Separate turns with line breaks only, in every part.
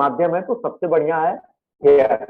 माध्यम है तो सबसे बढ़िया है हेयर।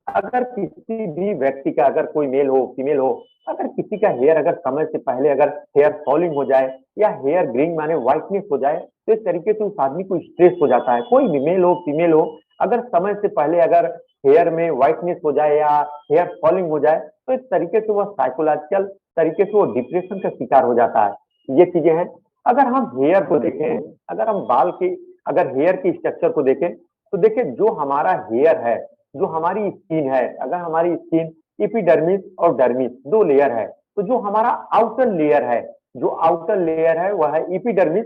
अगर किसी भी व्यक्ति का, अगर कोई मेल हो फीमेल हो, अगर किसी का हेयर अगर समय से पहले अगर हेयर फॉलिंग हो जाए या हेयर ग्रीइंग माने व्हाइटनेस हो जाए, तो इस तरीके से उस आदमी को स्ट्रेस हो जाता है। कोई भी मेल हो फीमेल हो, अगर समय से पहले अगर हेयर में व्हाइटनेस हो जाए या हेयर फॉलिंग हो जाए, तो इस तरीके से वह साइकोलॉजिकल तरीके से वो डिप्रेशन का शिकार हो जाता है। ये चीजें हैं। अगर हम हेयर को देखें, अगर हम बाल की, अगर हेयर की स्ट्रक्चर को देखें, तो देखिए जो हमारा हेयर है, जो हमारी स्किन है, अगर हमारी स्किन एपिडर्मिस और डर्मिस दो लेयर है, तो जो हमारा आउटर लेयर है, जो आउटर लेयर है वह है एपिडर्मिस,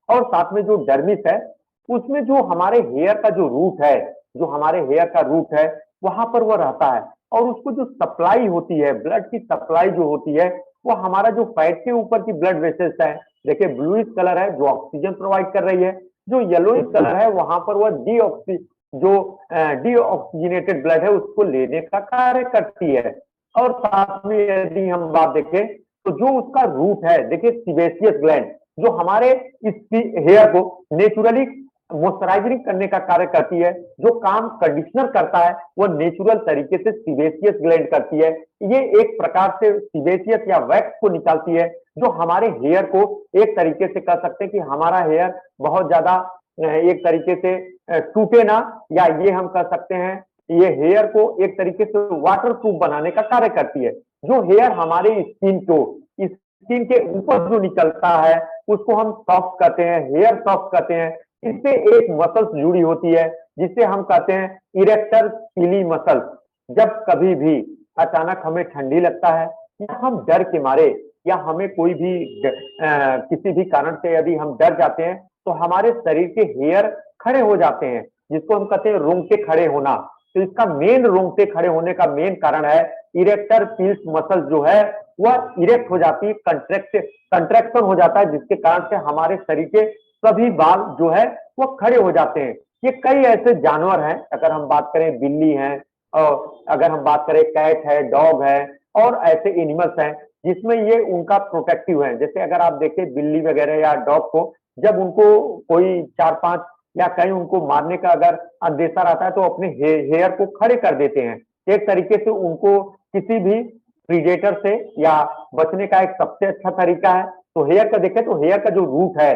और साथ में जो डर्मिस है उसमें जो हमारे हेयर का जो रूट है, जो हमारे हेयर का रूट है वहां पर वह रहता है। और उसको जो सप्लाई होती है, ब्लड की सप्लाई जो होती है, वो हमारा जो फैट के ऊपर की ब्लड वेसल्स है, देखिए ब्लूइश कलर है जो ऑक्सीजन प्रोवाइड कर रही है, जो येलोइश कलर है वहां पर वह जो डीऑक्सीजनेटेड ब्लड है उसको लेने का कार्य करती है। और साथ में यदि हम बात देखें तो जो उसका रूट है, देखिए सीबेशियस ग्लैंड जो हमारे इस हेयर को नेचुरली मॉइस्चराइजिंग करने का कार्य करती है, जो काम कंडीशनर करता है वो नेचुरल तरीके से सीबेशियस ग्लैंड करती है। ये एक प्रकार से सीबेशियस या वैक्स को निकालती है, जो हमारे हेयर को एक तरीके से कह सकते हैं कि हमारा हेयर बहुत ज्यादा एक तरीके से टूटे ना, या ये हम कह सकते हैं ये हेयर को एक तरीके से वाटर प्रूफ बनाने का कार्य करती है। जो हेयर हमारे स्किन को, स्किन के ऊपर जो निकलता है उसको हम सॉफ्ट कहते हैं, हेयर सॉफ्ट कहते हैं। इससे एक मसल्स जुड़ी होती है जिसे हम कहते हैं इरेक्टर पीली मसल। जब कभी भी अचानक हमें ठंडी लगता है या हम डर के मारे, या हमें कोई भी किसी भी कारण से यदि हम डर जाते हैं, तो हमारे शरीर के हेयर खड़े हो जाते हैं, जिसको हम कहते हैं रोंगटे खड़े होना। तो इसका मेन रोंगटे खड़े होने का मेन कारण है इरेक्टर पील्स मसल जो है वह इरेक्ट हो जाती है, कंट्रैक्शन हो जाता है, जिसके कारण से हमारे शरीर के सभी बाल जो है वो खड़े हो जाते हैं। ये कई ऐसे जानवर हैं, अगर हम बात करें बिल्ली है, और अगर हम बात करें कैट है, डॉग है, और ऐसे एनिमल्स हैं जिसमें ये उनका प्रोटेक्टिव है। जैसे अगर आप देखें बिल्ली वगैरह या डॉग को, जब उनको कोई 4-5 या कहीं उनको मारने का अगर अंदेशा रहता है तो अपने हेयर को खड़े कर देते हैं। एक तरीके से उनको किसी भी प्रीडेटर से या बचने का एक सबसे अच्छा तरीका है। तो हेयर का देखें तो हेयर का जो रूट है,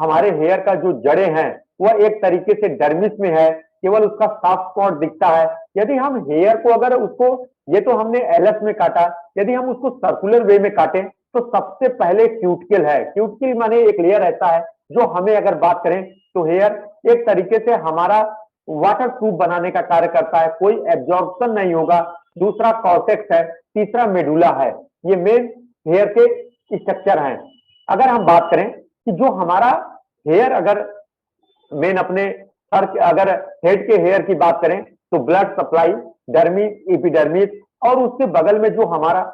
हमारे हेयर का जो जड़ें हैं वह एक तरीके से डर्मिस में है, केवल उसका सॉफ्ट स्पॉट दिखता है। यदि हम हेयर को अगर उसको, ये तो हमने एलएस में काटा, यदि हम उसको सर्कुलर वे में काटें तो सबसे पहले क्यूटिकल है। क्यूटिकल माने एक लेयर ऐसा है जो हमें अगर बात करें तो हेयर एक तरीके से हमारा वाटर प्रूफ बनाने का कार्य करता है, कोई एब्जॉर्प्शन नहीं होगा। दूसरा कॉर्टेक्स है, तीसरा मेडुला है। ये मेन हेयर के स्ट्रक्चर हैं। अगर हम बात करें कि जो हमारा हेयर, अगर मेन अपने सर के, अगर हेड के हेयर की बात करें तो ब्लड सप्लाई, डर्मिस, एपिडर्मिस, और उसके बगल में जो हमारा,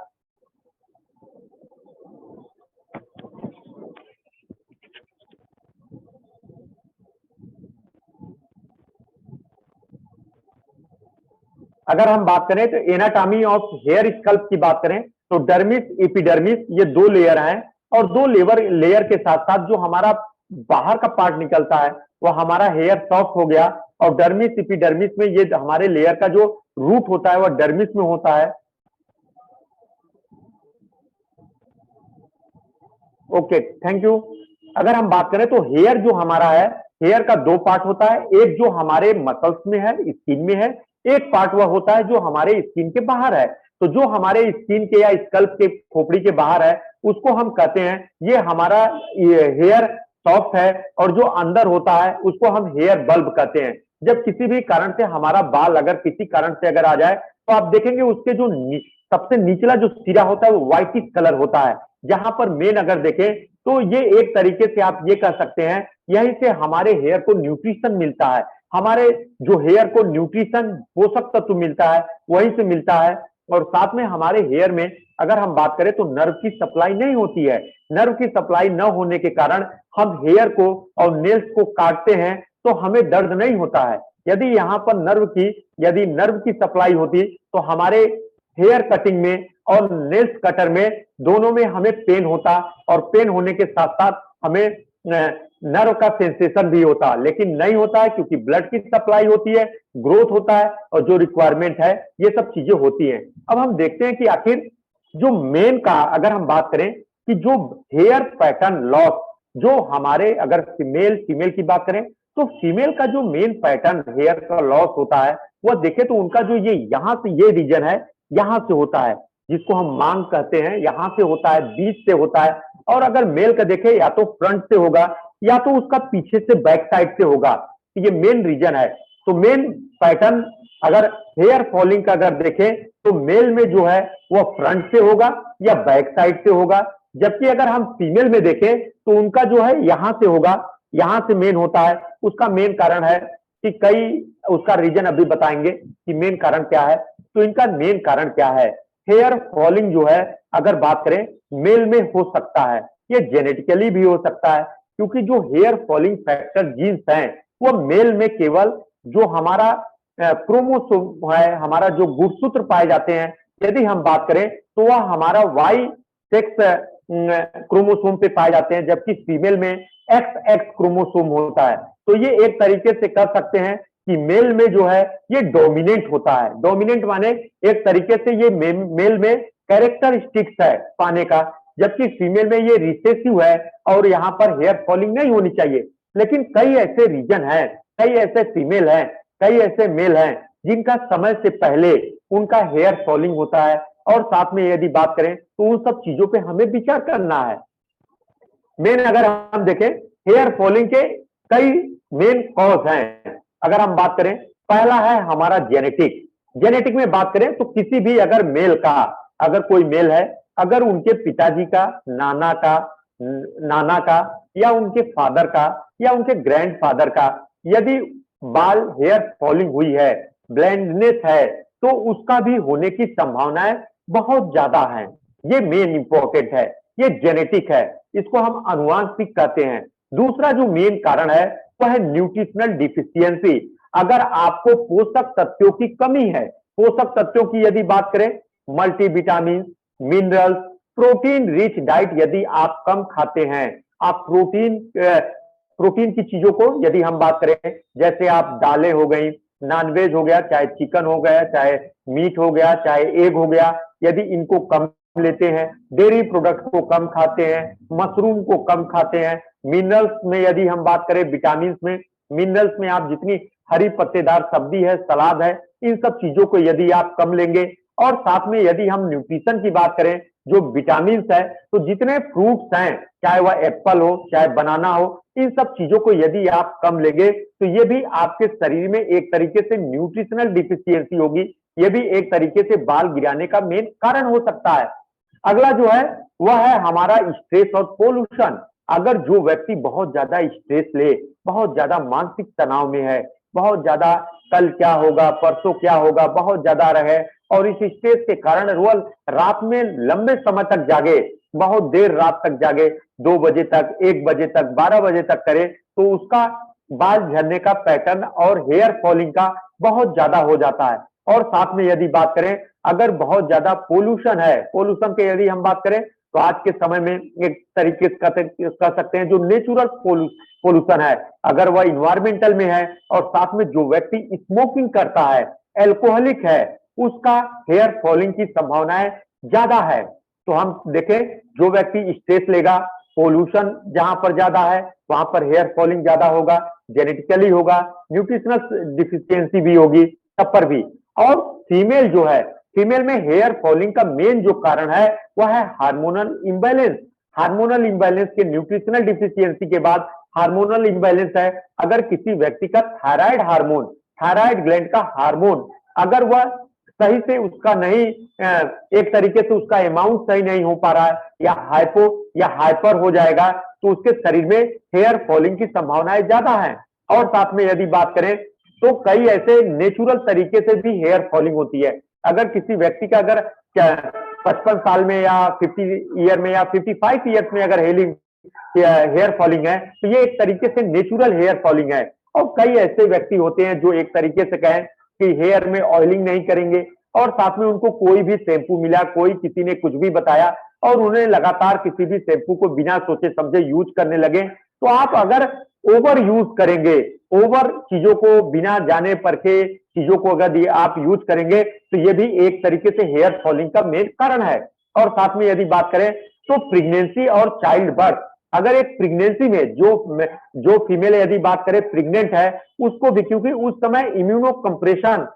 अगर हम बात करें तो एनाटॉमी ऑफ हेयर स्कल्प की बात करें तो डर्मिस, एपिडर्मिस, ये दो लेयर हैं। और दो लेयर के साथ साथ जो हमारा बाहर का पार्ट निकलता है वो हमारा हेयर सॉफ्ट हो गया। और डर्मिस एपिडर्मिस में ये हमारे लेयर का जो रूट होता है वह डर्मिस में होता है। Okay, thank you. अगर हम बात करें तो हेयर जो हमारा है, हेयर का दो पार्ट होता है। एक जो हमारे मसल्स में है, स्किन में है, एक पार्ट वह होता है जो हमारे स्किन के बाहर है। तो जो हमारे स्किन के या स्कल्प के खोपड़ी के बाहर है उसको हम कहते हैं ये हमारा हेयर सॉफ्ट है। और जो अंदर होता है उसको हम हेयर बल्ब कहते हैं। जब किसी भी कारण से हमारा बाल अगर किसी कारण से अगर आ जाए तो आप देखेंगे उसके जो सबसे निचला जो सिरा होता है वो व्हाइटिश कलर होता है। जहां पर मेन अगर देखें तो ये एक तरीके से आप ये कह सकते हैं यहीं से हमारे हेयर को न्यूट्रिशन मिलता है। हमारे जो हेयर को न्यूट्रिशन, पोषक तत्व मिलता है, वहीं से मिलता है। और साथ में हमारे हेयर में अगर हम बात करें तो नर्व की सप्लाई नहीं होती है। नर्व की सप्लाई न होने के कारण हम हेयर को और नेल्स को काटते हैं तो हमें दर्द नहीं होता है। यदि यहाँ पर यदि नर्व की सप्लाई होती तो हमारे हेयर कटिंग में और नेल्स कटर में दोनों में हमें पेन होता, और पेन होने के साथ साथ हमें नर्व का सेंसेशन भी होता, लेकिन नहीं होता है क्योंकि ब्लड की सप्लाई होती है, ग्रोथ होता है और जो रिक्वायरमेंट है ये सब चीजें होती हैं। अब हम देखते हैं कि आखिर जो मेन का अगर हम बात करें कि जो हेयर पैटर्न लॉस, जो हमारे अगर फीमेल फीमेल की बात करें तो फीमेल का जो मेन पैटर्न हेयर का लॉस होता है वह देखे तो उनका जो ये यहाँ से ये रीजन है, यहाँ से होता है, जिसको हम मांग कहते हैं, यहाँ से होता है, बीच से होता है। और अगर मेल का देखे या तो फ्रंट से होगा या तो उसका पीछे से बैक साइड से होगा, तो ये मेन रीजन है। तो मेन पैटर्न अगर हेयर फॉलिंग का अगर देखें तो मेल में जो है वह फ्रंट से होगा या बैक साइड से होगा, जबकि अगर हम फीमेल में देखें तो उनका जो है यहां से होगा, यहां से मेन होता है। उसका मेन कारण है कि कई उसका रीजन अभी बताएंगे कि मेन कारण क्या है। तो इनका मेन कारण क्या है, हेयर फॉलिंग जो है अगर बात करें मेल में हो सकता है, ये जेनेटिकली भी हो सकता है, क्योंकि जो हेयर फॉलिंग फैक्टर जीन्स हैं वो मेल में केवल जो हमारा क्रोमोसोम है, हमारा जो गुणसूत्र पाए जाते हैं, यदि हम बात करें तो वह हमारा वाई सेक्स क्रोमोसोम पे पाए जाते हैं, जबकि फीमेल में एक्स एक्स क्रोमोसोम होता है। तो ये एक तरीके से कर सकते हैं कि मेल में जो है ये डोमिनेंट होता है। डोमिनेंट माने एक तरीके से ये मेल में कैरेक्टरिस्टिक्स है पाने का, जबकि फीमेल में ये रिसेसिव है और यहाँ पर हेयर फॉलिंग नहीं होनी चाहिए। लेकिन कई ऐसे रीजन हैं, कई ऐसे फीमेल हैं, कई ऐसे मेल हैं जिनका समय से पहले उनका हेयर फॉलिंग होता है। और साथ में यदि बात करें तो उन सब चीजों पे हमें विचार करना है। मेन अगर हम देखें हेयर फॉलिंग के कई मेन कॉज हैं। अगर हम बात करें पहला है हमारा जेनेटिक। जेनेटिक में बात करें तो किसी भी अगर मेल का, अगर कोई मेल है, अगर उनके पिताजी का, नाना का या उनके फादर का या उनके ग्रैंडफादर का यदि बाल हेयर फॉलिंग हुई है, ब्लैंडनेस है, तो उसका भी होने की संभावनाएं बहुत ज्यादा है। ये मेन इंपॉर्टेंट है, ये जेनेटिक है, इसको हम अनुवांशिक कहते हैं। दूसरा जो मेन कारण है वह है न्यूट्रिशनल डिफिशियंसी। अगर आपको पोषक तत्वों की कमी है, पोषक तत्वों की यदि बात करें, multivitamin, minerals, protein rich diet यदि आप कम खाते हैं, आप प्रोटीन की चीजों को यदि हम बात करें, जैसे आप दालें हो गई, नॉनवेज हो गया, चाहे चिकन हो गया, चाहे मीट हो गया, चाहे एग हो गया, यदि इनको कम लेते हैं, डेयरी प्रोडक्ट को कम खाते हैं, मशरूम को कम खाते हैं, मिनरल्स में यदि हम बात करें, विटामिन में, मिनरल्स में आप जितनी हरी पत्तेदार सब्जी है, सलाद है, इन सब चीजों को यदि आप कम लेंगे, और साथ में यदि हम न्यूट्रिशन की बात करें, जो विटामिन है, तो जितने फ्रूट्स हैं, चाहे वह एप्पल हो, चाहे बनाना हो, इन सब चीजों को यदि आप कम लेंगे तो ये भी आपके शरीर में एक तरीके से न्यूट्रिशनल डिफिशियंसी होगी, ये भी एक तरीके से बाल गिराने का मेन कारण हो सकता है। अगला जो है वह है हमारा स्ट्रेस और पोल्यूशन। अगर जो व्यक्ति बहुत ज्यादा स्ट्रेस ले, बहुत ज्यादा मानसिक तनाव में है, बहुत ज्यादा कल क्या होगा, परसों क्या होगा, बहुत ज्यादा रहे और इस स्ट्रेस के कारण रोज रात में लंबे समय तक जागे, बहुत देर रात तक जागे, 2 बजे तक, 1 बजे तक, 12 बजे तक करे, तो उसका बाल झड़ने का पैटर्न और हेयर फॉलिंग का बहुत ज्यादा हो जाता है। और साथ में यदि बात करें, अगर बहुत ज्यादा पोल्यूशन है, पोल्यूशन के यदि हम बात करें तो आज के समय में एक तरीके से कह सकते हैं जो नेचुरल पोल्यूशन है, अगर वह इन्वायरमेंटल में है और साथ में जो व्यक्ति स्मोकिंग करता है, एल्कोहलिक है, उसका हेयर फॉलिंग की संभावनाएं ज्यादा है। तो हम देखें, जो व्यक्ति स्ट्रेस लेगा, पोल्यूशन जहां पर ज्यादा है वहां पर हेयर फॉलिंग ज्यादा होगा, जेनेटिकली होगा, न्यूट्रिशनल डिफिशियंसी भी होगी, तब पर भी। और फीमेल जो है, फीमेल में हेयर फॉलिंग का मेन जो कारण है वह है हार्मोनल इम्बैलेंस। हार्मोनल इम्बैलेंस के न्यूट्रिशनल डिफिशियंसी के बाद हार्मोनल इम्बैलेंस है। अगर किसी व्यक्ति का थायराइड हार्मोन, थायराइड ग्लैंड का हार्मोन अगर वह सही से उसका नहीं, एक तरीके से उसका अमाउंट सही नहीं हो पा रहा है या हाइपो या हाइपर हो जाएगा, तो उसके शरीर में हेयर फॉलिंग की संभावनाएं ज्यादा है। और साथ में यदि बात करें तो कई ऐसे नेचुरल तरीके से भी हेयर फॉलिंग होती है। अगर किसी व्यक्ति का अगर 55 साल में या 50 ईयर में या 55 ईयर्स में अगर हेयर फॉलिंग है, तो ये एक तरीके से नेचुरल हेयर फॉलिंग है। और कई ऐसे व्यक्ति होते हैं जो एक तरीके से कहें कि हेयर में ऑयलिंग नहीं करेंगे और साथ में उनको कोई भी शैम्पू मिला, कोई किसी ने कुछ भी बताया और उन्हें लगातार किसी भी शैम्पू को बिना सोचे समझे यूज करने लगे, तो आप अगर ओवर यूज करेंगे, ओवर चीजों को बिना जाने परखे चीजों को अगर आप यूज करेंगे तो ये भी एक तरीके से हेयर फॉलिंग का मेन कारण है। और साथ में यदि बात करें तो प्रेगनेंसी और चाइल्ड बर्थ, अगर एक प्रेगनेंसी में जो फीमेल यदि बात करें प्रेग्नेंट है उसको भी, क्योंकि उस समय इम्यूनो कंप्रेशन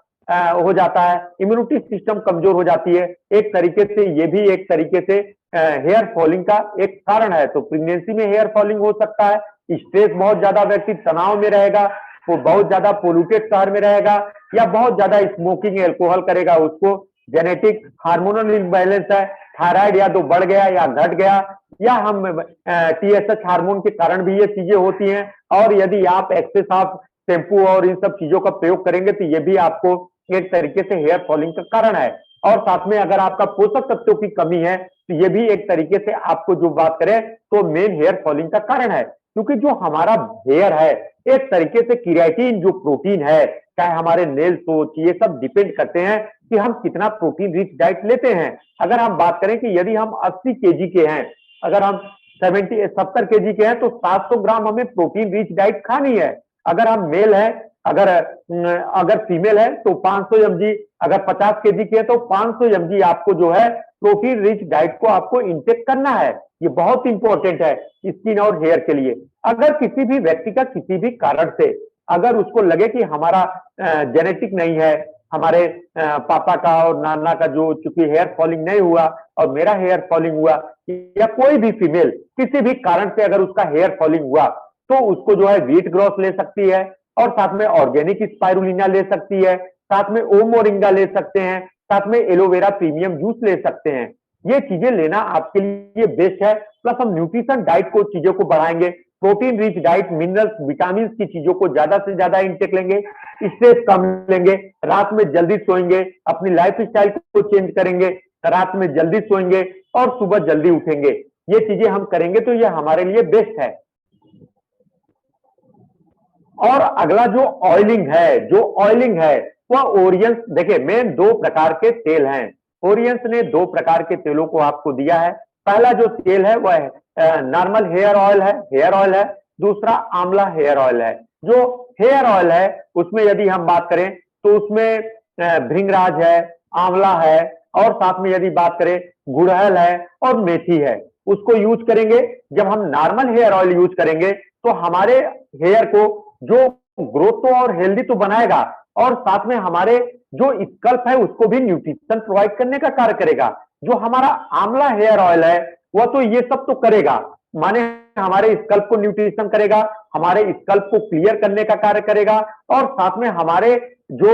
हो जाता है, इम्यूनिटी सिस्टम कमजोर हो जाती है, एक तरीके से ये भी एक तरीके से हेयर फॉलिंग का एक कारण है। तो प्रेगनेंसी में हेयर फॉलिंग हो सकता है, स्ट्रेस बहुत ज्यादा, व्यक्ति तनाव में रहेगा, वो बहुत ज्यादा पोल्यूटेड शहर में रहेगा, या बहुत ज्यादा स्मोकिंग एल्कोहल करेगा, उसको जेनेटिक हार्मोनल इम्बैलेंस है, थायराइड या तो बढ़ गया या घट गया, या हम टीएसएच हार्मोन के कारण भी ये चीजें होती हैं। और यदि आप एक्सेस ऑफ शैम्पू और इन सब चीजों का प्रयोग करेंगे तो ये भी आपको एक तरीके से हेयर फॉलिंग का कारण है। और साथ में अगर आपका पोषक तत्वों की कमी है तो ये भी एक तरीके से आपको जो बात करें तो मेन हेयर फॉलिंग का कारण है। क्योंकि जो हमारा हेयर है एक तरीके से केराटिन जो प्रोटीन है, चाहे हमारे नेल्स हो, ये सब डिपेंड करते हैं कि हम कितना प्रोटीन रिच डाइट लेते हैं। अगर हम बात करें कि यदि हम 80 केजी के हैं, अगर हम 70 केजी के हैं तो 700 ग्राम हमें प्रोटीन रिच डाइट खानी है। अगर हम मेल है, अगर फीमेल है तो 500 mg, अगर 50 केजी के है तो 500 mg आपको जो है प्रोटीन रिच डाइट को आपको इंटेक करना है। ये बहुत इंपॉर्टेंट है स्किन और हेयर के लिए। अगर किसी भी व्यक्ति का किसी भी कारण से अगर उसको लगे कि हमारा जेनेटिक नहीं है, हमारे पापा का और नाना का जो चूंकि हेयर फॉलिंग नहीं हुआ और मेरा हेयर फॉलिंग हुआ, या कोई भी फीमेल किसी भी कारण से अगर उसका हेयर फॉलिंग हुआ तो उसको जो है व्हीट ग्रोथ ले सकती है, और साथ में ऑर्गेनिक स्पाइरुलिना ले सकती है, साथ में ओम मोरिंगा ले सकते हैं, साथ में एलोवेरा प्रीमियम जूस ले सकते हैं। ये चीजें लेना आपके लिए बेस्ट है। प्लस हम न्यूट्रिशन डाइट को चीजों को बढ़ाएंगे, protein rich diet, minerals vitamin की चीजों को ज्यादा से ज्यादा इंटेक लेंगे, स्ट्रेस कम लेंगे, रात में जल्दी सोएंगे, अपनी लाइफ स्टाइल को चेंज करेंगे, रात में जल्दी सोएंगे और सुबह जल्दी उठेंगे। ये चीजें हम करेंगे तो ये हमारे लिए बेस्ट है। और अगला जो ऑयलिंग है वह ओरियंस, देखिए मेन दो प्रकार के तेल हैं। ओरियंस ने दो प्रकार के तेलों को आपको दिया है। पहला जो तेल है वह नॉर्मल हेयर ऑयल है, दूसरा आंवला हेयर ऑयल है। जो हेयर ऑयल है उसमें यदि हम बात करें तो उसमें भृंगराज है, आंवला है, और साथ में यदि बात करें गुड़हल है और मेथी है। उसको यूज करेंगे, जब हम नॉर्मल हेयर ऑयल यूज करेंगे तो हमारे हेयर को जो ग्रोथ तो और हेल्दी तो बनाएगा, और साथ में हमारे जो स्कल्प है उसको भी न्यूट्रिशन प्रोवाइड करने का कार्य करेगा। जो हमारा आंवला हेयर ऑयल है वह तो ये सब तो करेगा, माने हमारे स्कल्प को न्यूट्रिशन करेगा, हमारे स्कल्प को क्लियर करने का कार्य करेगा, और साथ में हमारे जो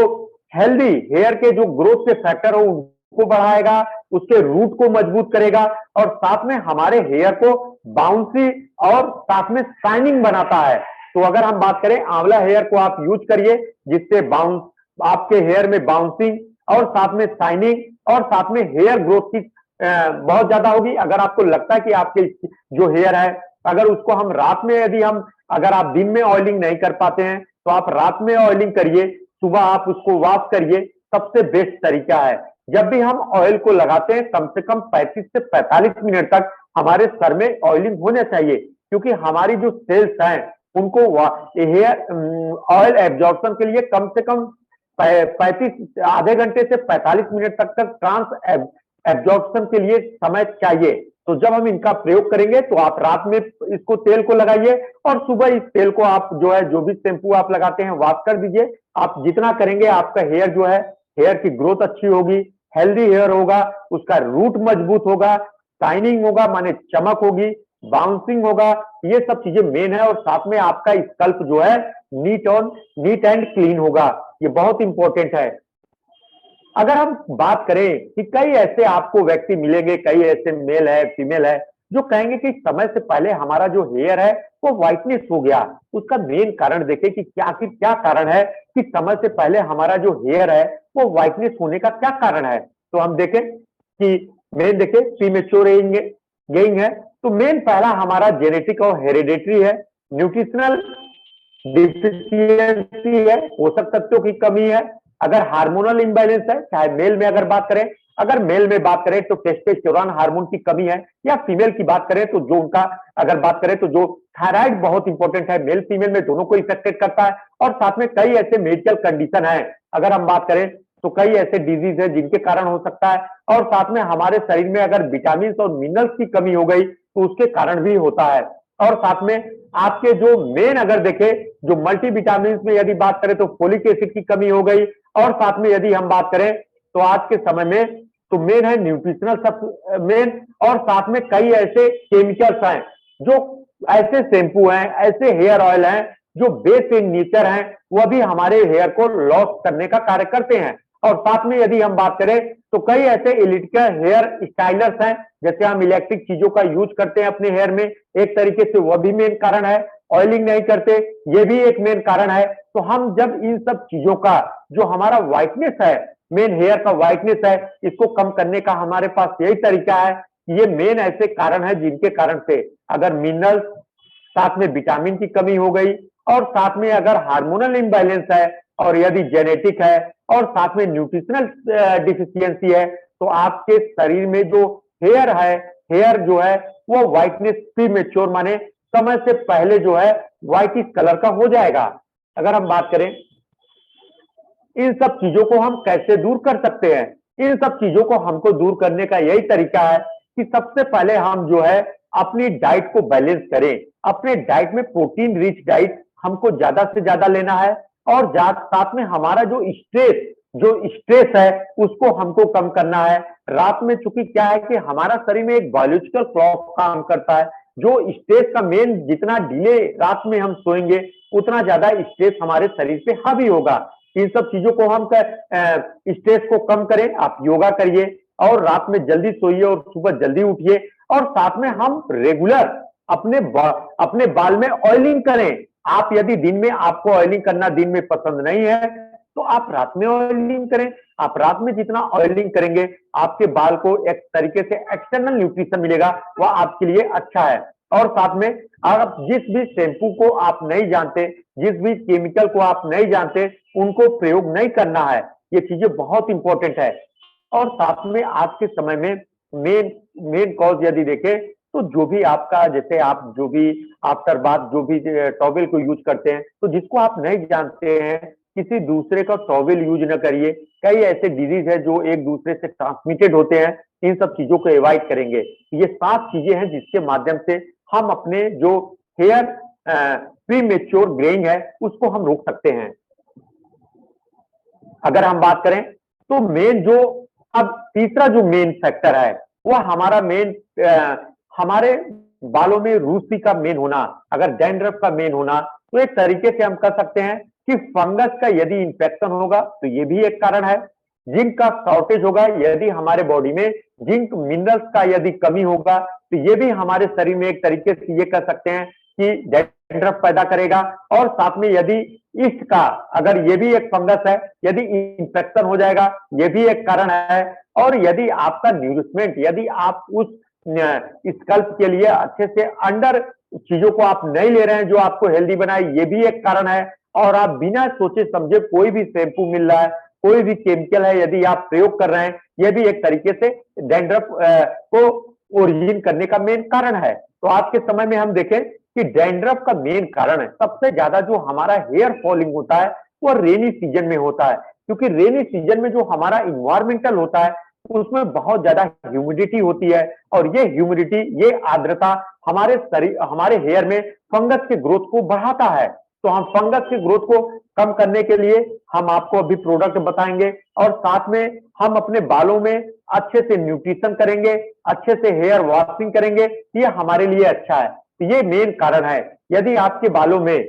हेल्दी हेयर के जो ग्रोथ के फैक्टर हो उनको बढ़ाएगा, उसके रूट को मजबूत करेगा, और साथ में हमारे हेयर को बाउंसी और साथ में शाइनिंग बनाता है। तो अगर हम बात करें आंवला हेयर को आप यूज करिए, जिससे बाउंस आपके हेयर में बाउंसिंग और साथ में शाइनिंग और साथ में हेयर ग्रोथ की बहुत ज्यादा होगी। अगर आपको लगता है कि आपके जो हेयर है अगर उसको हम रात में अगर आप दिन में ऑयलिंग नहीं कर पाते हैं तो आप रात में ऑयलिंग करिए, सुबह आप उसको वॉश करिए, सबसे बेस्ट तरीका है। जब भी हम ऑयल को लगाते हैं कम से कम 35 से 45 मिनट तक हमारे सर में ऑयलिंग होना चाहिए, क्योंकि हमारी जो सेल्स हैं उनको हेयर ऑयल एब्जॉर्प्शन के लिए कम से कम 35 आधे घंटे से 45 मिनट तक ट्रांस एब्जॉर्प्शन के लिए समय चाहिए। तो जब हम इनका प्रयोग करेंगे तो आप रात में इसको तेल को लगाइए और सुबह इस तेल को आप जो है जो भी शैम्पू आप लगाते हैं वॉश कर दीजिए। आप जितना करेंगे आपका हेयर जो है हेयर की ग्रोथ अच्छी होगी, हेल्दी हेयर होगा, उसका रूट मजबूत होगा, शाइनिंग होगा माने चमक होगी, बाउंसिंग होगा, ये सब चीजें मेन है। और साथ में आपका स्कल्प जो है नीट एंड क्लीन होगा, ये बहुत इंपॉर्टेंट है। अगर हम बात करें कि कई ऐसे आपको व्यक्ति मिलेंगे, कई ऐसे मेल है फीमेल है जो कहेंगे कि समय से पहले हमारा जो हेयर है वो व्हाइटनेस हो गया। उसका मेन कारण देखें कि आखिर क्या कारण है कि समय से पहले हमारा जो हेयर है वो व्हाइटनेस होने का क्या कारण है। तो हम देखें कि मेन देखें प्रीमेच्योर एजिंग है, तो मेन पहला हमारा जेनेटिक और हेरिडेटरी है, न्यूट्रिशनल डिफिशियंसी है, पोषक तत्वों की कमी है, अगर हार्मोनल इम्बैलेंस है, चाहे मेल में अगर बात करें अगर मेल में बात करें तो टेस्टोस्टेरोन हार्मोन की कमी है, या फीमेल की बात करें तो जो उनका अगर बात करें तो जो थायराइड बहुत इंपॉर्टेंट है, मेल फीमेल में दोनों को इफेक्टेड करता है। और साथ में कई ऐसे मेडिकल कंडीशन है, अगर हम बात करें तो कई ऐसे डिजीज है जिनके कारण हो सकता है। और साथ में हमारे शरीर में अगर विटामिन और मिनरल्स की कमी हो गई तो उसके कारण भी होता है। और साथ में आपके जो मेन अगर देखें जो मल्टीविटामिन में यदि बात करें तो फोलिक एसिड की कमी हो गई। और साथ में यदि हम बात करें तो आज के समय में तो मेन है न्यूट्रिशनल मेन। और साथ में कई ऐसे केमिकल्स हैं, जो ऐसे शैम्पू हैं, ऐसे हेयर ऑयल हैं जो बेस इन नेचर हैं, वह भी हमारे हेयर को लॉस करने का कार्य करते हैं। और साथ में यदि हम बात करें तो कई ऐसे इलेक्ट्रिकल हेयर स्टाइलर्स हैं, जैसे हम इलेक्ट्रिक चीजों का यूज करते हैं अपने हेयर में, एक तरीके से वह भी मेन कारण है। ऑयलिंग नहीं करते, ये भी एक मेन कारण है। तो हम जब इन सब चीजों का जो हमारा व्हाइटनेस है, मेन हेयर का व्हाइटनेस है, इसको कम करने का हमारे पास यही तरीका है। ये मेन ऐसे कारण है जिनके कारण से अगर मिनरल्स, साथ में विटामिन की कमी हो गई, और साथ में अगर हार्मोनल इम्बैलेंस है, और यदि जेनेटिक है, और साथ में न्यूट्रिशनल डिफिशियंसी है, तो आपके शरीर में जो हेयर है, हेयर जो है वो व्हाइटनेस प्रीमेच्योर माने समय से पहले जो है व्हाइटिश कलर का हो जाएगा। अगर हम बात करें इन सब चीजों को हम कैसे दूर कर सकते हैं, इन सब चीजों को हमको दूर करने का यही तरीका है कि सबसे पहले हम जो है अपनी डाइट को बैलेंस करें। अपने डाइट में प्रोटीन रिच डाइट हमको ज्यादा से ज्यादा लेना है। और साथ में हमारा जो स्ट्रेस है उसको हमको कम करना है। रात में चूंकि क्या है कि हमारा शरीर में एक बायोलॉजिकल क्लॉक काम करता है, जो स्ट्रेस का मेन जितना डिले रात में हम सोएंगे उतना ज्यादा स्ट्रेस हमारे शरीर पे हावी होगा। इन सब चीजों को हम स्ट्रेस को कम करें, आप योगा करिए और रात में जल्दी सोइए और सुबह जल्दी उठिए। और साथ में हम रेगुलर अपने बाल में ऑयलिंग करें। आप यदि दिन में आपको ऑयलिंग करना दिन में पसंद नहीं है तो आप रात में ऑयलिंग करें। आप रात में जितना ऑयलिंग करेंगे आपके बाल को एक तरीके से एक्सटर्नल न्यूट्रिशन मिलेगा, वह आपके लिए अच्छा है। और साथ में आप जिस भी शैम्पू को आप नहीं जानते, जिस भी केमिकल को आप नहीं जानते, उनको प्रयोग नहीं करना है। ये चीजें बहुत इंपॉर्टेंट है। और साथ में आज के समय में मेन मेन कॉज यदि देखें तो जो भी आपका, जैसे आप जो भी आफ्टर बाथ जो भी टॉवेल को यूज करते हैं, तो जिसको आप नहीं जानते हैं किसी दूसरे का टॉवेल यूज न करिए। कई ऐसे डिजीज है जो एक दूसरे से ट्रांसमिटेड होते हैं, इन सब चीजों को अवॉइड करेंगे। ये 7 चीजें हैं जिसके माध्यम से हम अपने जो हेयर प्री मेच्योर ग्रेइंग है उसको हम रोक सकते हैं। अगर हम बात करें तो मेन जो अब तीसरा जो मेन फैक्टर है वह हमारा मेन हमारे बालों में रूसी का मेन होना, अगर डैंड्रफ का मेन होना, तो एक तरीके से हम कह सकते हैं कि फंगस का यदि इंफेक्शन होगा तो ये भी एक कारण है। जिंक का शॉर्टेज होगा, यदि हमारे बॉडी में जिंक मिनरल्स का यदि कमी होगा तो ये भी हमारे शरीर में एक तरीके से ये कह सकते हैं कि डैंड्रफ पैदा करेगा। और साथ में यदि ईस्ट का, अगर ये भी एक फंगस है, यदि इंफेक्शन हो जाएगा ये भी एक कारण है। और यदि आपका न्यूरिशमेंट, यदि आप उस स्कल्प के लिए अच्छे से अंडर चीजों को आप नहीं ले रहे हैं जो आपको हेल्दी बनाए, ये भी एक कारण है। और आप बिना सोचे समझे कोई भी शैम्पू मिल रहा है, कोई भी केमिकल है यदि आप प्रयोग कर रहे हैं, यह भी एक तरीके से डैंड्रफ को ओरिजिन करने का मेन कारण है। तो आज के समय में हम देखें कि डैंड्रफ का मेन कारण है, सबसे ज्यादा जो हमारा हेयर फॉलिंग होता है वो रेनी सीजन में होता है। क्योंकि रेनी सीजन में जो हमारा इन्वायरमेंटल होता है उसमें बहुत ज्यादा ह्यूमिडिटी होती है, और ये ह्यूमिडिटी, ये आर्द्रता हमारे शरीर, हमारे हेयर में फंगस के ग्रोथ को बढ़ाता है। तो हम फंगस के ग्रोथ को कम करने के लिए हम आपको अभी प्रोडक्ट बताएंगे, और साथ में हम अपने बालों में अच्छे से न्यूट्रिशन करेंगे, अच्छे से हेयर वॉशिंग करेंगे, ये हमारे लिए अच्छा है। तो ये मेन कारण है। यदि आपके बालों में,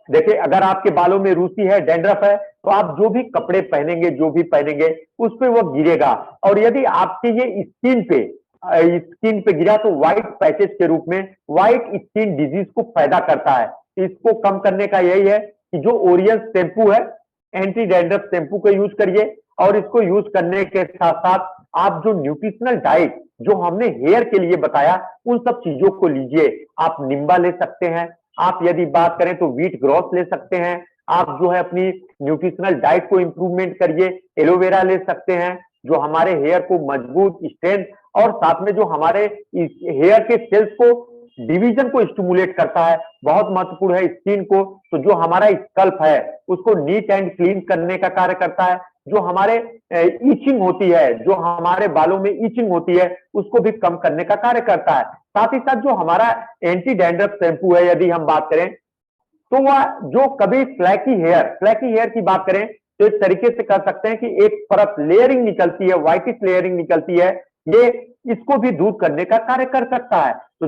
देखिए अगर आपके बालों में रूसी है, डैंड्रफ है, तो आप जो भी कपड़े पहनेंगे, जो भी पहनेंगे उस पे वो गिरेगा। और यदि आपके ये स्किन पे गिरा तो व्हाइट पैचेस के रूप में व्हाइट स्किन डिजीज को पैदा करता है। इसको कम करने का यही है कि जो ओरियन शैम्पू है, एंटी डैंड्रफ शैम्पू को यूज करिए। और इसको यूज करने के साथ साथ आप जो न्यूट्रिशनल डाइट जो हमने हेयर के लिए बताया उन सब चीजों को लीजिए। आप निम्बा ले सकते हैं, आप यदि बात करें तो व्हीट ग्रॉस ले सकते हैं, आप जो है अपनी न्यूट्रिशनल डाइट को इंप्रूवमेंट करिए, एलोवेरा ले सकते हैं, जो हमारे हेयर को मजबूत, स्ट्रेंथ और साथ में जो हमारे हेयर के सेल्स को डिवीजन को स्टिमुलेट करता है, बहुत महत्वपूर्ण है स्किन को। तो जो हमारा स्कल्प है उसको नीट एंड क्लीन करने का कार्य करता है। जो हमारे ईचिंग होती है, जो हमारे बालों में ईचिंग होती है, उसको भी कम करने का कार्य करता है। साथ ही साथ जो हमारा एंटी डैंड्रफ शैम्पू है, यदि हम बात करें तो वह जो कभी फ्लैकी हेयर की बात करें तो एक तरीके से कर सकते हैं कि एक परत लेयरिंग निकलती है, व्हाइटिश लेयरिंग निकलती है, ये इसको भी दूर करने का कार्य कर सकता है। तो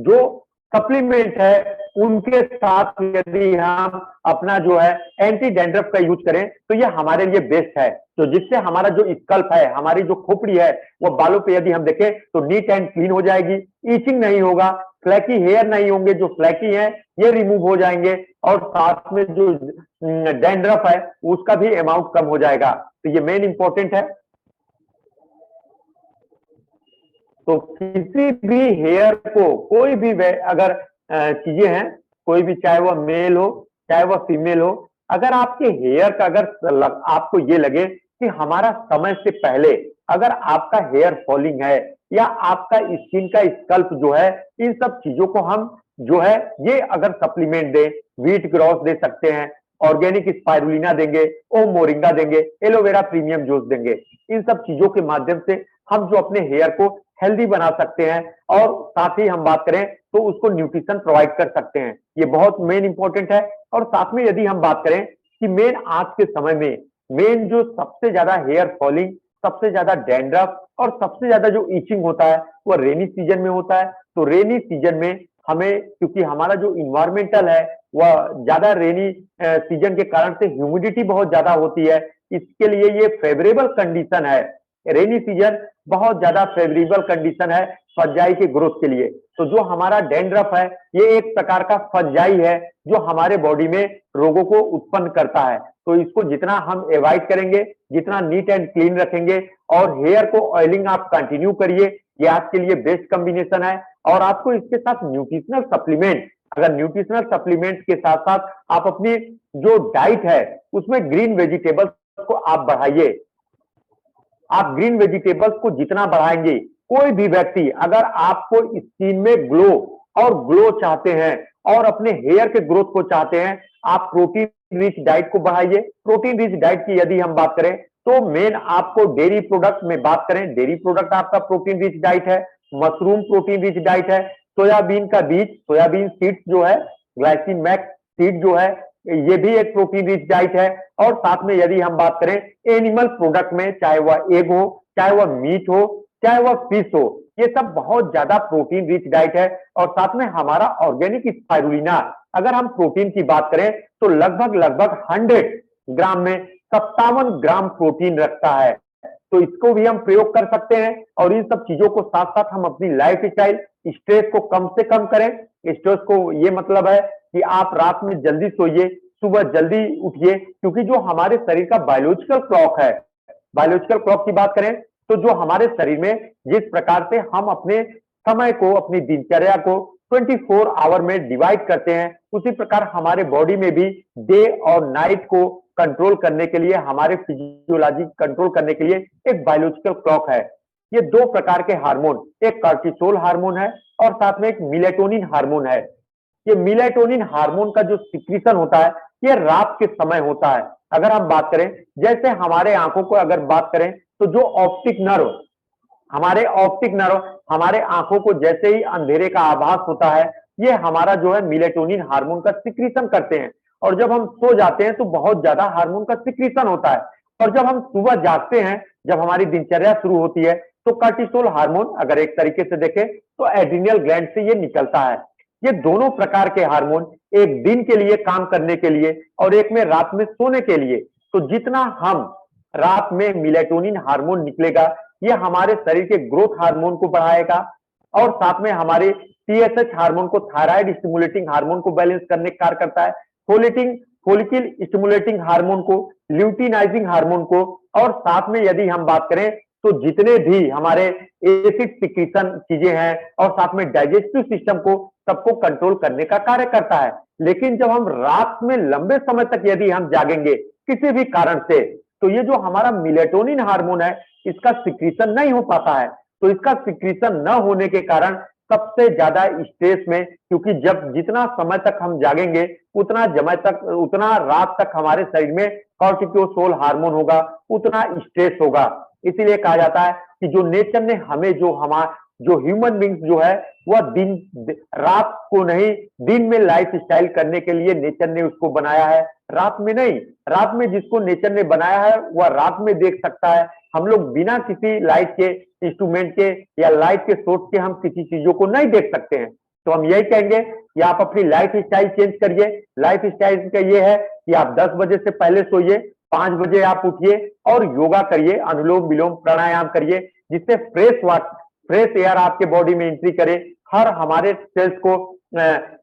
जो सप्लीमेंट है उनके साथ यदि हम अपना जो है एंटी डैंड्रफ का यूज करें तो ये हमारे लिए बेस्ट है। तो जिससे हमारा जो स्कल्प है, हमारी जो खोपड़ी है, वो बालों पे यदि हम देखें तो नीट एंड क्लीन हो जाएगी, ईचिंग नहीं होगा, फ्लैकी हेयर नहीं होंगे, जो फ्लैकी है ये रिमूव हो जाएंगे और साथ में जो डैंड्रफ है उसका भी अमाउंट कम हो जाएगा। तो ये मेन इंपॉर्टेंट है। तो किसी भी हेयर को कोई भी अगर चीजें हैं, कोई भी, चाहे वह मेल हो चाहे वह फीमेल हो, अगर आपके हेयर का अगर आपको ये लगे कि हमारा समय से पहले अगर आपका हेयर फॉलिंग है या आपका स्किन का स्कल्प जो है, इन सब चीजों को हम जो है ये अगर सप्लीमेंट दें, व्हीट ग्रॉस दे सकते हैं, ऑर्गेनिक स्पाइरुलिना देंगे, ओम मोरिंगा देंगे, एलोवेरा प्रीमियम जूस देंगे, इन सब चीजों के माध्यम से हम जो अपने हेयर को हेल्दी बना सकते हैं और साथ ही हम बात करें तो उसको न्यूट्रिशन प्रोवाइड कर सकते हैं। ये बहुत मेन इंपॉर्टेंट है। और साथ में यदि हम बात करें कि मेन आज के समय में मेन जो सबसे ज्यादा हेयर फॉलिंग, सबसे ज्यादा डैंड्रफ और सबसे ज्यादा जो ईचिंग होता है वह रेनी सीजन में होता है। तो रेनी सीजन में हमें, क्योंकि हमारा जो इन्वायरमेंटल है वह ज्यादा रेनी सीजन के कारण से ह्यूमिडिटी बहुत ज्यादा होती है, इसके लिए ये फेवरेबल कंडीशन है। रेनी सीजन बहुत ज्यादा फेवरेबल कंडीशन है फंजाई के ग्रोथ के लिए। तो जो हमारा डैंड्रफ है ये एक प्रकार का फंजाई है जो हमारे बॉडी में रोगों को उत्पन्न करता है। तो इसको जितना हम अवॉइड करेंगे, जितना नीट एंड क्लीन रखेंगे और हेयर को ऑयलिंग आप कंटिन्यू करिए, ये आपके लिए बेस्ट कॉम्बिनेशन है। और आपको इसके साथ न्यूट्रिशनल सप्लीमेंट, अगर न्यूट्रिशनल सप्लीमेंट के साथ साथ आप अपनी जो डाइट है उसमें ग्रीन वेजिटेबल्स को आप बढ़ाइए। आप ग्रीन वेजिटेबल्स को जितना बढ़ाएंगे, कोई भी व्यक्ति अगर आपको स्किन में ग्लो और ग्लो चाहते हैं और अपने हेयर के ग्रोथ को चाहते हैं, आप प्रोटीन रिच डाइट को बढ़ाइए। प्रोटीन रिच डाइट की यदि हम बात करें तो मेन आपको डेयरी प्रोडक्ट में बात करें, डेयरी प्रोडक्ट आपका प्रोटीन रिच डाइट है, मशरूम प्रोटीन रिच डाइट है, सोयाबीन का बीज, सोयाबीन सीड्स जो है, ग्लाइसिन मैक्स सीड जो है, ये भी एक प्रोटीन रिच डाइट है। और साथ में यदि हम बात करें एनिमल प्रोडक्ट में, चाहे वह एग हो, चाहे वह मीट हो, चाहे वह फिश हो, ये सब बहुत ज्यादा प्रोटीन रिच डाइट है। और साथ में हमारा ऑर्गेनिक स्पाइरुलिना, अगर हम प्रोटीन की बात करें तो लगभग लगभग 100 ग्राम में 57 ग्राम प्रोटीन रखता है। तो इसको भी हम प्रयोग कर सकते हैं। और इन सब चीजों को साथ साथ हम अपनी लाइफ स्टाइल, स्ट्रेस को कम से कम करें। स्ट्रेस को ये मतलब है कि आप रात में जल्दी सोइए, सुबह जल्दी उठिए, क्योंकि जो हमारे शरीर का बायोलॉजिकल क्लॉक है, बायोलॉजिकल क्लॉक की बात करें तो जो हमारे शरीर में जिस प्रकार से हम अपने समय को, अपनी दिनचर्या को 24 आवर में डिवाइड करते हैं, उसी प्रकार हमारे बॉडी में भी डे और नाइट को कंट्रोल करने के लिए, हमारे फिजियोलॉजी कंट्रोल करने के लिए एक बायोलॉजिकल क्लॉक है। ये दो प्रकार के हार्मोन, एक कार्टिसोल हार्मोन है और साथ में एक मिलेटोनिन हार्मोन है। ये मिलेटोनिन हार्मोन का जो सिक्रीशन होता है ये रात के समय होता है। अगर हम बात करें, जैसे हमारे आंखों को अगर बात करें तो जो ऑप्टिक नर्व हमारे आंखों को जैसे ही अंधेरे का आभास होता है, ये हमारा जो है मिलेटोनिन हार्मोन का सिक्रीशन करते हैं। और जब हम सो जाते हैं तो बहुत ज्यादा हार्मोन का सिक्रीशन होता है। और जब हम सुबह जागते हैं, जब हमारी दिनचर्या शुरू होती है, तो कार्टिसोल हार्मोन अगर एक तरीके से देखें तो एड्रिनल ग्लैंड से ये निकलता है। ये दोनों प्रकार के हार्मोन एक दिन के लिए काम करने के लिए और एक में रात में सोने के लिए। तो जितना हम रात में मिलेटोनिन हार्मोन निकलेगा, ये हमारे शरीर के ग्रोथ हार्मोन को बढ़ाएगा और साथ में हमारे टीएसएच हार्मोन को, थायराइड स्टिमुलेटिंग हार्मोन को बैलेंस करने का कार्य करता है, फोलिकिल स्टिमुलेटिंग हार्मोन को, ल्यूटिनाइजिंग हार्मोन को। और साथ में यदि हम बात करें तो जितने भी हमारे एसिड सिक्रीशन चीजें हैं और साथ में डाइजेस्टिव सिस्टम को, सबको कंट्रोल करने का कार्य करता है। लेकिन जब हम रात में लंबे समय तक यदि हम जागेंगे किसी भी कारण से, तो ये जो हमारा मेलेटोनिन हार्मोन है, इसका सिक्रीशन नहीं हो पाता है। तो इसका सिक्रीशन न होने के कारण सबसे ज्यादा स्ट्रेस में, क्योंकि जब जितना समय तक हम जागेंगे उतना रात तक हमारे शरीर में कॉर्टिसोल हार्मोन होगा, उतना स्ट्रेस होगा। इसीलिए कहा जाता है कि जो नेचर ने हमें जो ह्यूमन बींग्स जो है वह रात को नहीं, दिन में लाइफ स्टाइल करने के लिए नेचर ने उसको बनाया है, रात में नहीं। रात में जिसको नेचर ने बनाया है वह रात में देख सकता है। हम लोग बिना किसी लाइट के, इंस्ट्रूमेंट के या लाइट के सोर्स के हम किसी चीजों को नहीं देख सकते हैं। तो हम यही कहेंगे कि आप अपनी लाइफ स्टाइल चेंज करिए। लाइफ स्टाइल का ये है कि आप 10 बजे से पहले सोइए, 5 बजे आप उठिए और योगा करिए, अनुलोम विलोम प्राणायाम करिए, जिससे फ्रेश एयर आपके बॉडी में एंट्री करे, हर हमारे सेल्स को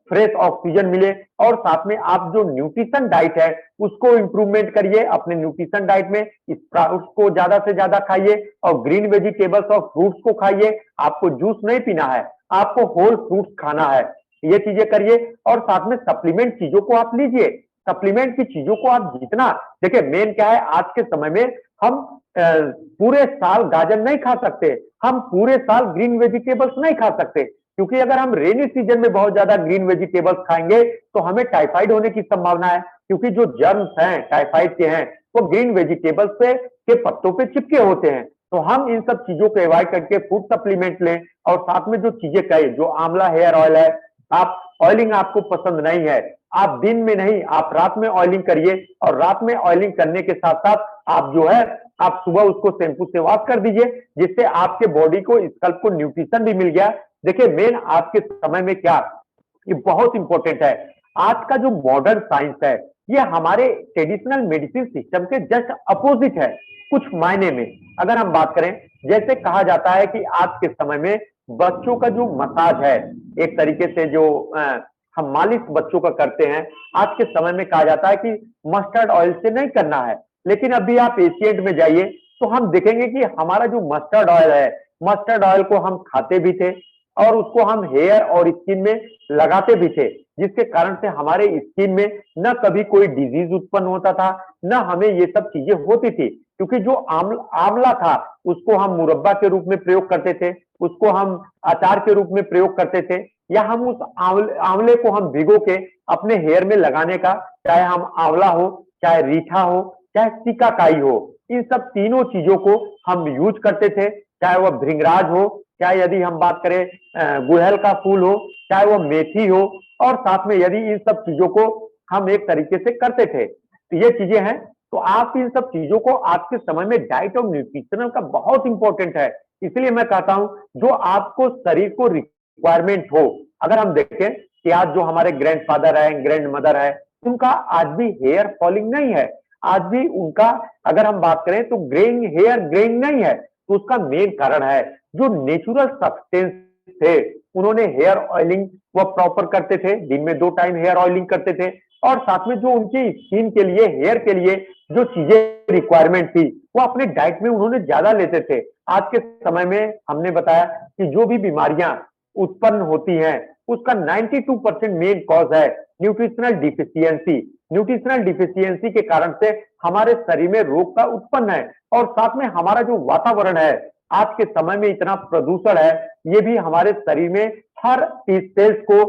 फ्रेश ऑक्सीजन मिले। और साथ में आप जो न्यूट्रिशन डाइट है उसको इंप्रूवमेंट करिए। अपने न्यूट्रिशन डाइट में स्प्राउट्स को ज्यादा से ज्यादा खाइए और ग्रीन वेजिटेबल्स और फ्रूट्स को खाइए। आपको जूस नहीं पीना है, आपको होल फ्रूट्स खाना है। ये चीजें करिए और साथ में सप्लीमेंट चीजों को आप लीजिए। सप्लीमेंट की चीजों को आप जितना, देखिए मेन क्या है, आज के समय में हम पूरे साल गाजर नहीं खा सकते, हम पूरे साल ग्रीन वेजिटेबल्स नहीं खा सकते, क्योंकि अगर हम रेनी सीजन में बहुत ज्यादा ग्रीन वेजिटेबल्स खाएंगे तो हमें टाइफाइड होने की संभावना है, क्योंकि जो जर्म्स हैं टाइफाइड के हैं वो ग्रीन वेजिटेबल्स पे के पत्तों पे चिपके होते हैं। तो हम इन सब चीजों को अवॉइड करके फूड सप्लीमेंट लें। और साथ में जो चीजें कहे, जो आंवला हेयर ऑयल है, आप ऑयलिंग आपको पसंद नहीं है, आप दिन में नहीं, आप रात में ऑयलिंग करिए। और रात में ऑयलिंग करने के साथ साथ आप जो है आप सुबह उसको शैम्पू से वॉश कर दीजिए, जिससे आपके बॉडी को, स्कल्प को न्यूट्रिशन भी मिल गया। देखिए मेन आज के समय में क्या, ये बहुत इंपॉर्टेंट है, आज का जो मॉडर्न साइंस है ये हमारे ट्रेडिशनल मेडिसिन सिस्टम के जस्ट अपोजिट है कुछ मायने में। अगर हम बात करें, जैसे कहा जाता है कि आज के समय में बच्चों का जो मसाज है, एक तरीके से जो हम मालिश बच्चों का करते हैं, आज के समय में कहा जाता है कि मस्टर्ड ऑयल से नहीं करना है। लेकिन अभी आप एशियंट में जाइए तो हम देखेंगे कि हमारा जो मस्टर्ड ऑयल है, मस्टर्ड ऑयल को हम खाते भी थे और उसको हम हेयर और स्किन में लगाते भी थे, जिसके कारण से हमारे स्किन में न कभी कोई डिजीज उत्पन्न होता था, न हमें ये सब चीजें होती थी। क्योंकि जो आंवला था उसको हम मुरब्बा के रूप में प्रयोग करते थे, उसको हम अचार के रूप में प्रयोग करते थे, या हम उस आंवले को हम भिगो के अपने हेयर में लगाने का, चाहे हम आंवला हो, चाहे रीठा हो, चाहे सिकाकाई हो, इन सब तीनों चीजों को हम यूज करते थे। चाहे वह भृंगराज हो, चाहे यदि हम बात करें गुड़हल का फूल हो, चाहे वो मेथी हो, और साथ में यदि इन सब चीजों को हम एक तरीके से करते थे। तो ये चीजें हैं। तो आप इन सब चीजों को आज के समय में डाइट और न्यूट्रिशनल का बहुत इंपॉर्टेंट है। इसलिए मैं कहता हूं जो आपको शरीर को रिक्वायरमेंट हो। अगर हम देखें कि आज जो हमारे ग्रैंडफादर है, ग्रैंड मदर है, उनका आज भी हेयर फॉलिंग नहीं है, आज भी उनका, अगर हम बात करें तो हेयर ग्रेइंग नहीं है। तो उसका मेन कारण है जो नेचुरल सब्सटेंस थे, उन्होंने हेयर ऑयलिंग वो प्रॉपर करते थे, दिन में 2 टाइम हेयर ऑयलिंग करते थे। और साथ में जो उनकी स्किन के लिए, हेयर के लिए जो चीजें रिक्वायरमेंट थी वो अपने डाइट में उन्होंने ज्यादा लेते थे। आज के समय में हमने बताया कि जो भी बीमारियां उत्पन्न होती हैं उसका 92% मेन कॉज है न्यूट्रिशनल डिफिशियंसी। न्यूट्रिशनल डिफिशियंसी के कारण से हमारे शरीर में रोग का उत्पन्न है। और साथ में हमारा जो वातावरण है, आज के समय में इतना प्रदूषण है, ये भी हमारे शरीर में हर सेल्स को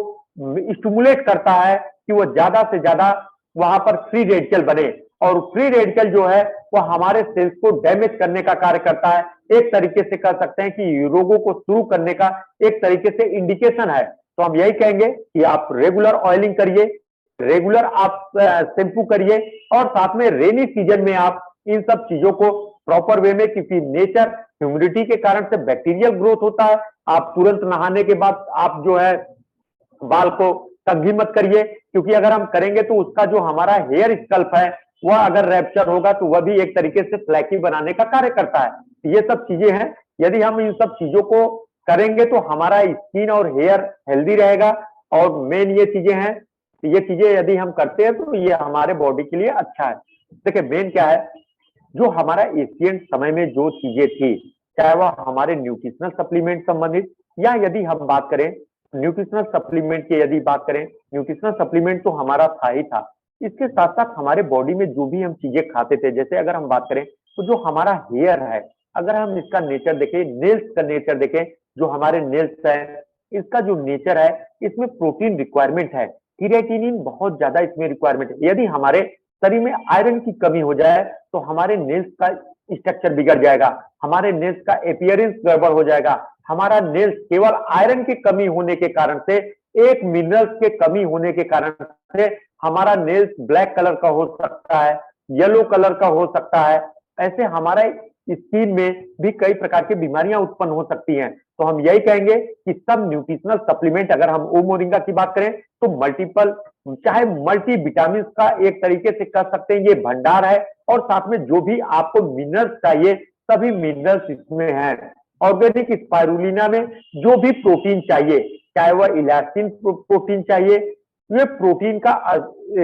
स्टिमुलेट करता है कि वो ज्यादा से ज्यादा वहां पर फ्री रेडिकल बने। और फ्री रेडिकल जो है वो हमारे सेल्स को डैमेज करने का कार्य करता है। एक तरीके से कह सकते हैं कि रोगों को शुरू करने का एक तरीके से इंडिकेशन है। तो हम यही कहेंगे कि आप रेगुलर ऑयलिंग करिए, रेगुलर आप शैम्पू करिए, और साथ में रेनी सीजन में आप इन सब चीजों को प्रॉपर वे में, क्योंकि नेचर ह्यूमिडिटी के कारण से बैक्टीरियल ग्रोथ होता है। आप तुरंत नहाने के बाद आप जो है बाल को कंघी मत करिए, क्योंकि अगर हम करेंगे तो उसका जो हमारा हेयर स्कल्प है वह अगर रैप्चर होगा तो वह भी एक तरीके से फ्लैकी बनाने का कार्य करता है। ये सब चीजें हैं, यदि हम इन सब चीजों को करेंगे तो हमारा स्किन और हेयर हेल्दी रहेगा। और मेन ये चीजें हैं, ये चीजें यदि हम करते हैं तो ये हमारे बॉडी के लिए अच्छा है। देखिए मेन क्या है, जो हमारा एशियंट समय में जो चीजें थी, चाहे वह हमारे न्यूट्रिशनल सप्लीमेंट संबंधित, या यदि हम बात करें न्यूट्रिशनल सप्लीमेंट की, यदि बात करें न्यूट्रिशनल सप्लीमेंट तो हमारा था ही था। इसके साथ-साथ हमारे बॉडी में जो भी हम चीज़ें खाते थे, जैसे अगर हम बात करें, तो जो हमारा हेयर है, अगर हम इसका नेचर देखें, नेल्स का नेचर देखें, जो हमारे नेल्स हैं, इसका जो नेचर है, इसमें प्रोटीन रिक्वायरमेंट है। क्रिएटिनिन बहुत ज़्यादा इसमें रिक्वायरमेंट है। यदि हमारे शरीर में आयरन की कमी हो जाए, तो हमारे नेल्स का स्ट्रक्चर बिगड़ जाएगा, हमारे नेल्स का अपीयरेंस गड़बड़ हो जाएगा। हमारा नेल्स केवल आयरन की कमी होने के कारण से, एक मिनरल्स के कमी होने के कारण से हमारा नेल्स ब्लैक कलर का हो सकता है, येलो कलर का हो सकता है। ऐसे हमारा स्किन में भी कई प्रकार की बीमारियां उत्पन्न हो सकती हैं। तो हम यही कहेंगे कि सब न्यूट्रिशनल सप्लीमेंट, अगर हम ओ मोरिंगा की बात करें, तो मल्टीपल, चाहे मल्टी विटामिन का एक तरीके से कह सकते हैं ये भंडार है, और साथ में जो भी आपको मिनरल्स चाहिए, सभी मिनरल्स इसमें हैं। ऑर्गेनिक स्पाइरुलिना में जो भी प्रोटीन चाहिए, चाहे वह इलास्टिन प्रोटीन चाहिए, ये प्रोटीन का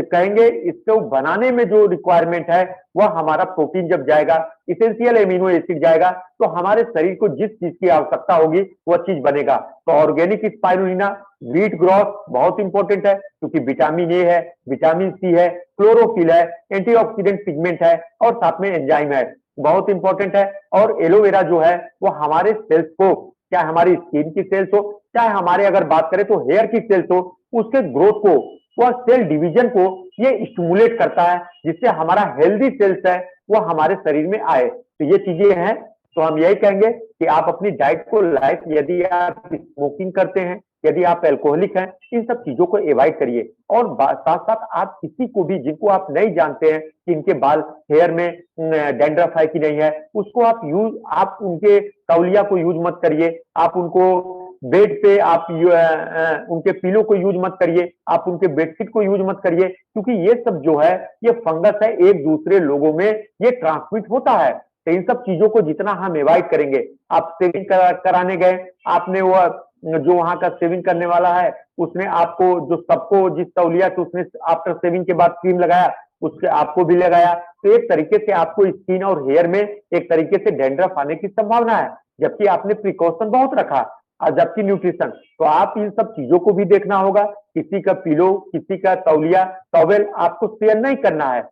कहेंगे, इसको बनाने में जो रिक्वायरमेंट है, वह हमारा प्रोटीन जब जाएगा, इसेंशियल एमिनो एसिड जाएगा, तो हमारे शरीर को जिस चीज की आवश्यकता होगी वह चीज बनेगा। तो ऑर्गेनिक स्पाइरुलिना, व्हीट ग्रोथ बहुत इंपॉर्टेंट है, क्योंकि विटामिन ए है, विटामिन सी है, क्लोरोफिल है, एंटीऑक्सीडेंट पिगमेंट है, और साथ में एंजाइम है, बहुत इंपॉर्टेंट है। और एलोवेरा जो है वो हमारे सेल्स को, चाहे हमारी स्किन की सेल्स हो, चाहे हमारे अगर बात करें तो हेयर की सेल्स हो, उसके ग्रोथ को, वह सेल डिवीजन को ये स्टिमुलेट करता है, जिससे हमारा हेल्दी सेल्स है वह हमारे शरीर में आए। तो ये चीजें हैं। तो हम यही कहेंगे कि आप अपनी डाइट को लाइफ, यदि आप स्मोकिंग करते हैं, यदि आप अल्कोहलिक हैं, इन सब चीजों को अवॉइड करिए। और साथ साथ आप किसी को भी, जिनको आप नहीं जानते हैं कि इनके बाल, हेयर में डैंड्रफ है कि नहीं है, उसको आप उनके तौलिया को यूज मत करिए, आप उनको बेड पे आप उनके पिलो को यूज मत करिए, आप उनके बेडशीट को यूज मत करिए, क्योंकि ये सब जो है ये फंगस है, एक दूसरे लोगों में ये ट्रांसमिट होता है। तो इन सब चीजों को जितना हम अवॉइड करेंगे, आप शेविंग कराने गए, आपने वो जो वहां का शेविंग करने वाला है, उसने आपको, जो सबको जिस तौलिया से उसने आफ्टर शेविंग के बाद क्रीम लगाया, उसके आपको भी लगाया, तो एक तरीके से आपको स्किन और हेयर में एक तरीके से डैंड्रफ आने की संभावना है, जबकि आपने प्रिकॉशन बहुत रखा। और जबकि न्यूट्रिशन, तो आप इन सब चीजों को भी देखना होगा। किसी का पिलो, किसी का तौलिया, टॉवेल आपको शेयर नहीं करना है।